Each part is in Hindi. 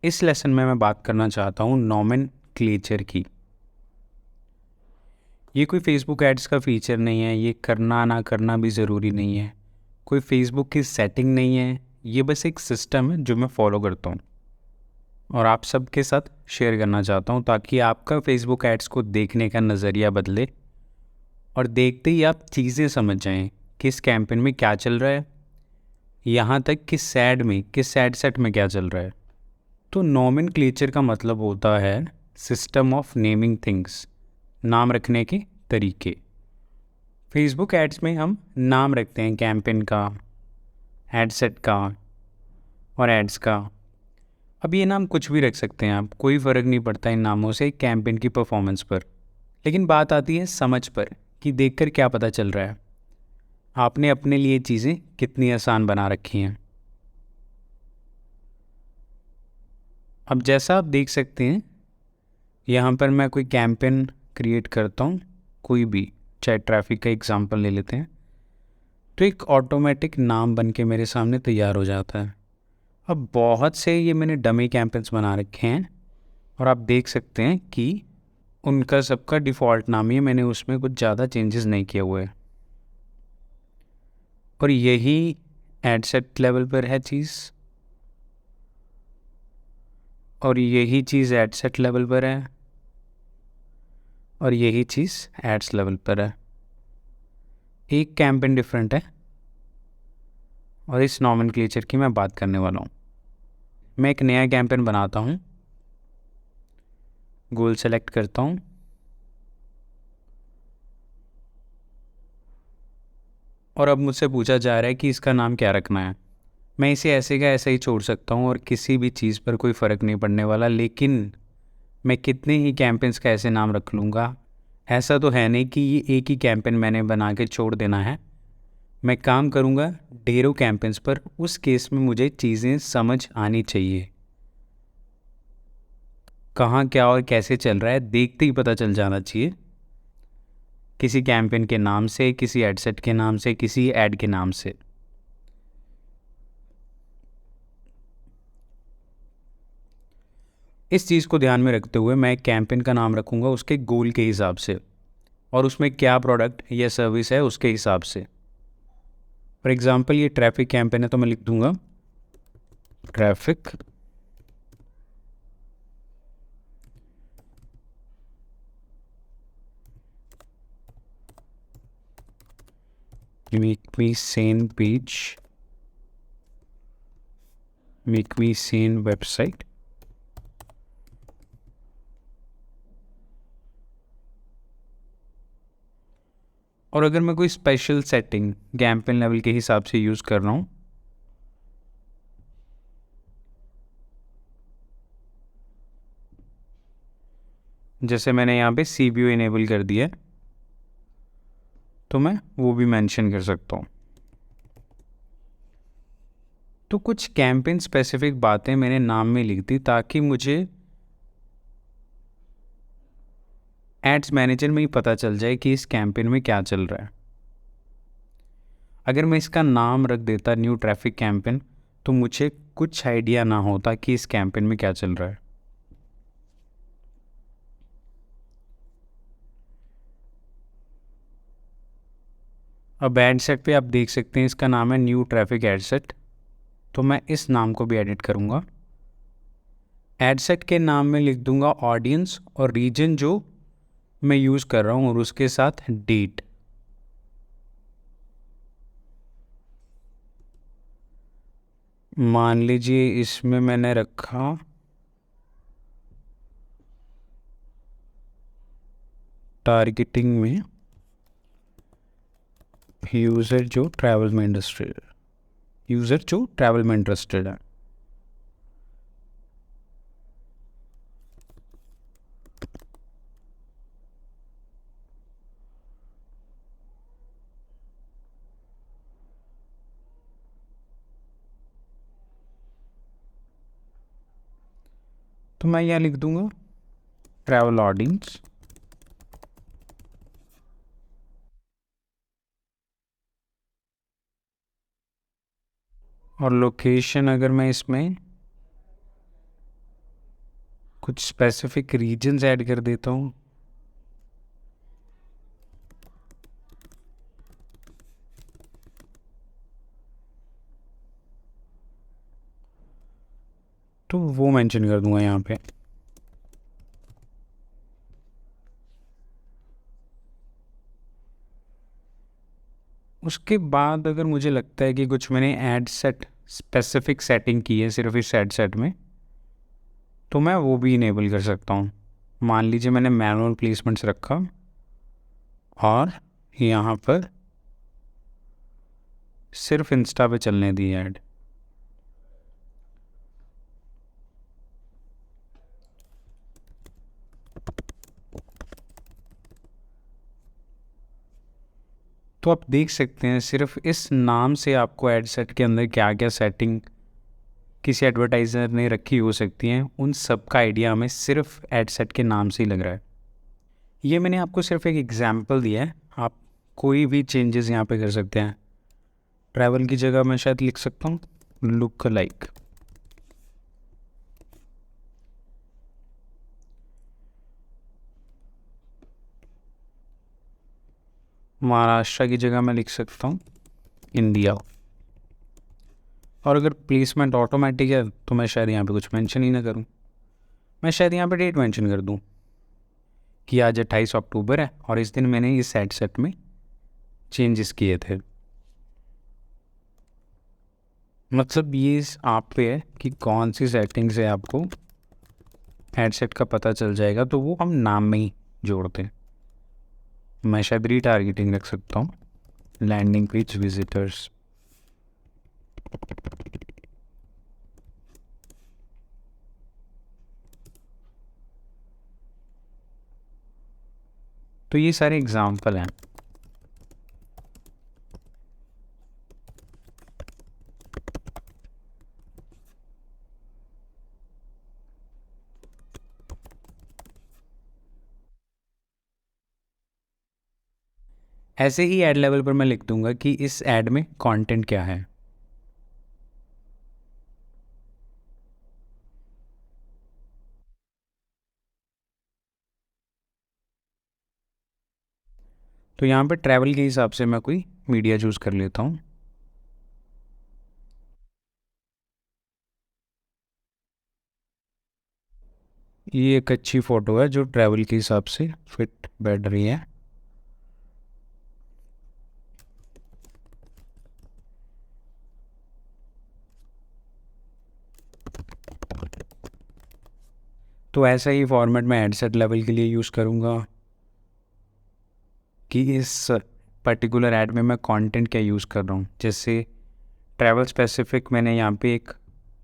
इस लेसन में मैं बात करना चाहता हूँ नॉमेनक्लेचर की। ये कोई फेसबुक एड्स का फीचर नहीं है, ये करना ना करना भी ज़रूरी नहीं है, कोई फेसबुक की सेटिंग नहीं है, ये बस एक सिस्टम है जो मैं फॉलो करता हूँ और आप सबके साथ शेयर करना चाहता हूँ ताकि आपका फेसबुक एड्स को देखने का नज़रिया बदले और देखते ही आप चीज़ें समझ जाएं कि इस कैंपेन में क्या चल रहा है, यहाँ तक कि किस एड सेट में क्या चल रहा है। तो नॉमेनक्लेचर का मतलब होता है सिस्टम ऑफ नेमिंग थिंग्स, नाम रखने के तरीके। फेसबुक एड्स में हम नाम रखते हैं कैंपेन का, एड सेट का और एड्स का। अब ये नाम कुछ भी रख सकते हैं आप, कोई फ़र्क नहीं पड़ता इन नामों से कैंपेन की परफॉर्मेंस पर। लेकिन बात आती है समझ पर कि देखकर क्या पता चल रहा है, आपने अपने लिए चीज़ें कितनी आसान बना रखी हैं। अब जैसा आप देख सकते हैं यहाँ पर मैं कोई कैंपेन क्रिएट करता हूँ, कोई भी, चाहे ट्रैफिक का एग्जांपल ले लेते हैं, तो एक ऑटोमेटिक नाम बन के मेरे सामने तैयार हो जाता है। अब बहुत से ये मैंने डमी कैंपेन्स बना रखे हैं और आप देख सकते हैं कि उनका सबका डिफ़ॉल्ट नाम ही है, मैंने उसमें कुछ ज़्यादा चेंजेस नहीं किए हुए। और यही एड सेट लेवल पर है चीज़, और यही चीज़ एड सेट लेवल पर है, और यही चीज़ एड्स लेवल पर है। एक कैंपेन डिफरेंट है और इस नॉमेनक्लेचर की मैं बात करने वाला हूँ। मैं एक नया कैंपेन बनाता हूँ, गोल सेलेक्ट करता हूँ और अब मुझसे पूछा जा रहा है कि इसका नाम क्या रखना है। मैं इसे ऐसे का ऐसे ही छोड़ सकता हूँ और किसी भी चीज़ पर कोई फ़र्क नहीं पड़ने वाला, लेकिन मैं कितने ही कैंपेन्स का ऐसे नाम रख लूँगा, ऐसा तो है नहीं कि ये एक ही कैंपेन मैंने बना के छोड़ देना है। मैं काम करूँगा ढेरों कैंपेन्स पर, उस केस में मुझे चीज़ें समझ आनी चाहिए, कहाँ क्या और कैसे चल रहा है देखते ही पता चल जाना चाहिए, किसी कैंपेन के नाम से, किसी एडसेट के नाम से, किसी ऐड के नाम से। इस चीज़ को ध्यान में रखते हुए मैं एक कैंपेन का नाम रखूँगा उसके गोल के हिसाब से और उसमें क्या प्रोडक्ट या सर्विस है उसके हिसाब से। फॉर एग्ज़ाम्पल ये ट्रैफिक कैंपेन है तो मैं लिख दूँगा traffic make me Sen page, make me Sen website. और अगर मैं कोई स्पेशल सेटिंग कैंपेन लेवल के हिसाब से यूज़ कर रहा हूँ, जैसे मैंने यहाँ पे CBO इनेबल कर दिया है, तो मैं वो भी मेंशन कर सकता हूँ। तो कुछ कैंपेन स्पेसिफिक बातें मैंने नाम में लिख दी ताकि मुझे एड्स मैनेजर में ही पता चल जाए कि इस कैंपेन में क्या चल रहा है। अगर मैं इसका नाम रख देता न्यू ट्रैफिक कैंपेन तो मुझे कुछ आइडिया ना होता कि इस कैंपेन में क्या चल रहा है। अब एड सेट पे आप देख सकते हैं इसका नाम है न्यू ट्रैफिक एड सेट, तो मैं इस नाम को भी एडिट करूँगा। एड सेट के नाम में लिख दूंगा ऑडियंस और रीजन जो मैं यूज़ कर रहा हूँ और उसके साथ डेट। मान लीजिए इसमें मैंने रखा टारगेटिंग में यूज़र जो ट्रैवल में इंटरेस्टेड है। तो मैं यहाँ लिख दूंगा ट्रैवल ऑडियंस और लोकेशन अगर मैं इसमें कुछ स्पेसिफिक रीजन्स ऐड कर देता हूँ। तो वो मेंशन कर दूंगा यहाँ पे। उसके बाद अगर मुझे लगता है कि कुछ मैंने ऐड सेट स्पेसिफिक सेटिंग की है सिर्फ इस ऐड सेट में, तो मैं वो भी इनेबल कर सकता हूँ। मान लीजिए मैंने मैनुअल प्लेसमेंट्स रखा और यहाँ पर सिर्फ इंस्टा पे चलने दी ऐड। तो आप देख सकते हैं सिर्फ इस नाम से आपको ऐड सेट के अंदर क्या क्या सेटिंग किसी एडवर्टाइज़र ने रखी हो सकती हैं, उन सब का आइडिया हमें सिर्फ ऐड सेट के नाम से ही लग रहा है। ये मैंने आपको सिर्फ एक एग्जांपल दिया है, आप कोई भी चेंजेस यहाँ पे कर सकते हैं। ट्रैवल की जगह मैं शायद लिख सकता हूँ लुक लाइक। महाराष्ट्र की जगह मैं लिख सकता हूँ इंडिया। और अगर प्लेसमेंट ऑटोमेटिक है तो मैं शायद यहाँ पे कुछ मेंशन ही ना करूँ, मैं शायद यहाँ पे डेट मेंशन कर दूँ कि आज 28 अक्टूबर है और इस दिन मैंने इस ऐड सेट में चेंजेस किए थे। मतलब ये आप पे है कि कौन सी सेटिंग से आपको ऐड सेट का पता चल जाएगा, तो वो हम नाम में ही जोड़ते हैं। मैं शायद रीटारगेटिंग रख सकता हूँ लैंडिंग पेज विजिटर्स। तो ये सारे एग्जाम्पल हैं। ऐसे ही ऐड लेवल पर मैं लिख दूंगा कि इस ऐड में कंटेंट क्या है। तो यहाँ पे ट्रैवल के हिसाब से मैं कोई मीडिया चूज़ कर लेता हूँ। ये एक अच्छी फ़ोटो है जो ट्रैवल के हिसाब से फिट बैठ रही है। तो ऐसा ही फॉर्मेट मैं ऐड सेट लेवल के लिए यूज़ करूँगा कि इस पर्टिकुलर ऐड में मैं कंटेंट क्या यूज़ कर रहा हूँ। जैसे ट्रैवल स्पेसिफिक मैंने यहाँ पे एक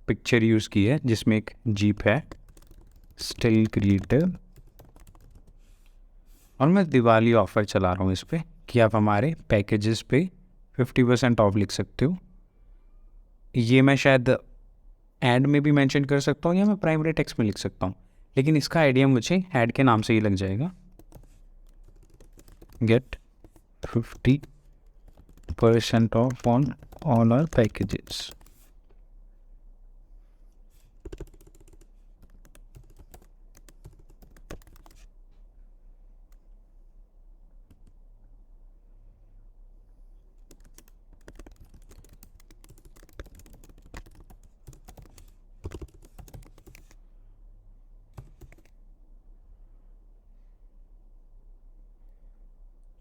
पिक्चर यूज़ की है जिसमें एक जीप है स्टिल क्रिएटिव, और मैं दिवाली ऑफ़र चला रहा हूँ इस पर कि आप हमारे पैकेजेस पे 50% ऑफ लिख सकते हो। ये मैं शायद ऐड में भी मेंशन कर सकता हूँ या मैं प्राइमरी टेक्स्ट में लिख सकता हूँ, लेकिन इसका आइडिया मुझे ऐड के नाम से ही लग जाएगा। Get 50% off on all our packages.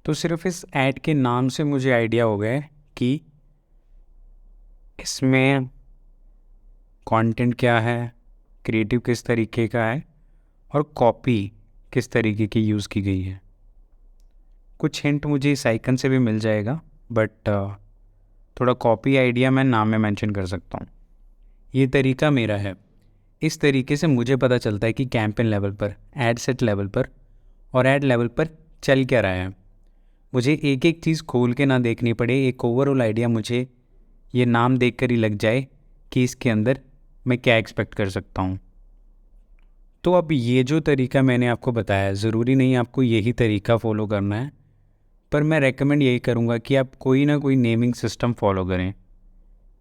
तो सिर्फ इस ऐड के नाम से मुझे आइडिया हो गया है कि इसमें कंटेंट क्या है, क्रिएटिव किस तरीके का है और कॉपी किस तरीके की यूज़ की गई है। कुछ हिंट मुझे इस आइकन से भी मिल जाएगा, बट थोड़ा कॉपी आइडिया मैं नाम में मेंशन कर सकता हूँ। ये तरीका मेरा है। इस तरीके से मुझे पता चलता है कि कैंपेन लेवल पर, ऐड सेट लेवल पर और ऐड लेवल पर चल क्या रहा है। मुझे एक एक चीज़ खोल के ना देखनी पड़े, एक ओवरऑल आइडिया मुझे ये नाम देखकर ही लग जाए कि इसके अंदर मैं क्या एक्सपेक्ट कर सकता हूँ। तो अब ये जो तरीका मैंने आपको बताया, ज़रूरी नहीं आपको यही तरीका फॉलो करना है, पर मैं रेकमेंड यही करूँगा कि आप कोई ना कोई नेमिंग सिस्टम फॉलो करें,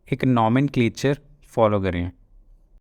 एक नॉमेनक्लेचर फॉलो करें।